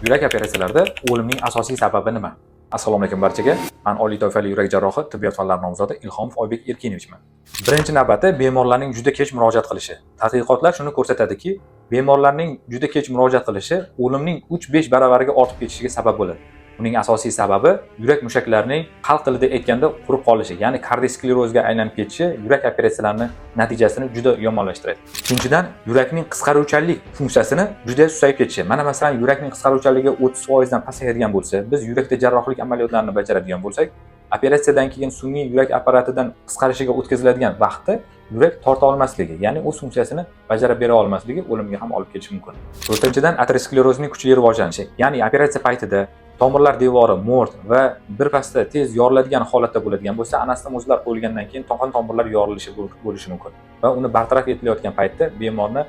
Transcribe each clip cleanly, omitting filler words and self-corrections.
Yurak operatsiyalarida o'limning asosiy sababi nima? Assalomu alaykum barchaga. Men oliy toifali yurak jarrohi, tibbiyot fanlari nomzodi Ilhomov Oybek Erkinovichman. Birinchi navbatda bemorlarning juda kech murojaat qilishi. Tadqiqotlar shuni ko'rsatadiki, bemorlarning juda kech murojaat qilishi o'limning 3-5 baravariga ortib ketishiga sabab bo'ladi. Uning asosiy sababi yurak mushaklarining xalq tilida aytganda qurib qolishi, ya'ni kardiosklerozga aylanib ketishi yurak operatsiyalarining natijasini juda yomonlashtiradi. Ikkinchidan, yurakning qisqaruvchanlik funksiyasini juda susayib ketishi. Mana masalan, yurakning qisqaruvchanligi 30% dan pasayadigan bo'lsa, biz yurakda jarrohlik amaliyotlarini bajaradigan bo'lsak, operatsiyadan keyin sun'iy yurak apparatidan qisqarishiga o'tkaziladigan vaqtda yurak torta olmasligi, ya'ni o'z funksiyasini bajarib bera olmasligi o'limga ham olib kelishi mumkin. To'rtinchidan, aterosklerozning kuchli rivojlanishi, ya'ni operatsiya paytida tomirlar devori mo'rt va birpasda tez yoriladigan holatda bo'ladigan bo'lsa, anastomozlar qo'yilgandan keyin tomirlar yorilishi bo'lishi mumkin va uni bartaraf etilayotgan paytda bemorni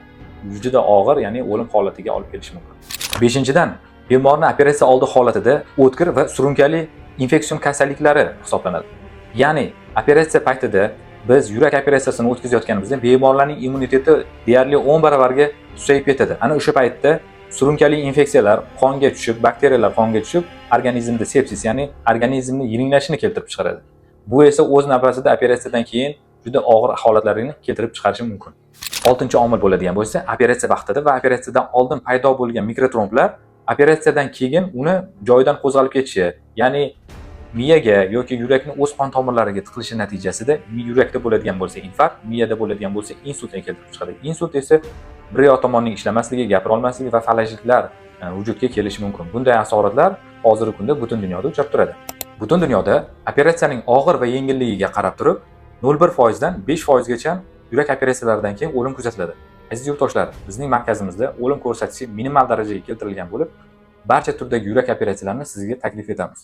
juda og'ir, ya'ni o'lim holatiga olib kelishi mumkin. Beshinchidan, bemorni operatsiya oldi holatida o'tkir va surunkali infeksion kasalliklari hisoblanadi. Ya'ni operatsiya paytida biz yurak operatsiyasini o'tkazayotganimizda bemorlarning immuniteti deyarli 10 baravarga susayib ketadi. Ana o'sha paytda surunkali infeksiyalar qonga tushib, bakteriyalar qonga tushib, organizmda sepsis, ya'ni organizmning yiringlashini keltirib chiqaradi. Bu esa o'z navbatida operatsiyadan keyin juda og'ir holatlarni keltirib chiqarishi mumkin. 6-omil bo'ladigan bo'lsa, operatsiya vaqtida va operatsiyadan oldin paydo bo'lgan mikrotromblar operatsiyadan keyin uni joyidan qo'zg'alib ketishi, ya'ni miyaga yoki yurakning o'z qon tomirlariga tiqilishi natijasida yurakda bo'ladigan bo'lsa infarkt, miyada bo'ladigan bo'lsa insultga keltirib chiqadi. Insult esa bir yoq tomonning ishlamasligi, gapira olmasligi va falajitlar vujudga kelishi mumkin. Bunday asoratlar hozirgi kunda butun dunyoda uchrab turadi. Butun dunyoda operatsiyaning og'ir va yengilligiga qarab turib 0,1% dan 5% gacha yurak operatsiyalaridan keyin o'lim kuzatiladi. Aziz yurtdoshlar, bizning markazimizda o'lim ko'rsatkichi minimal darajaga keltirilgan bo'lib, barcha turdagi yurak operatsiyalarini sizga taklif etamiz.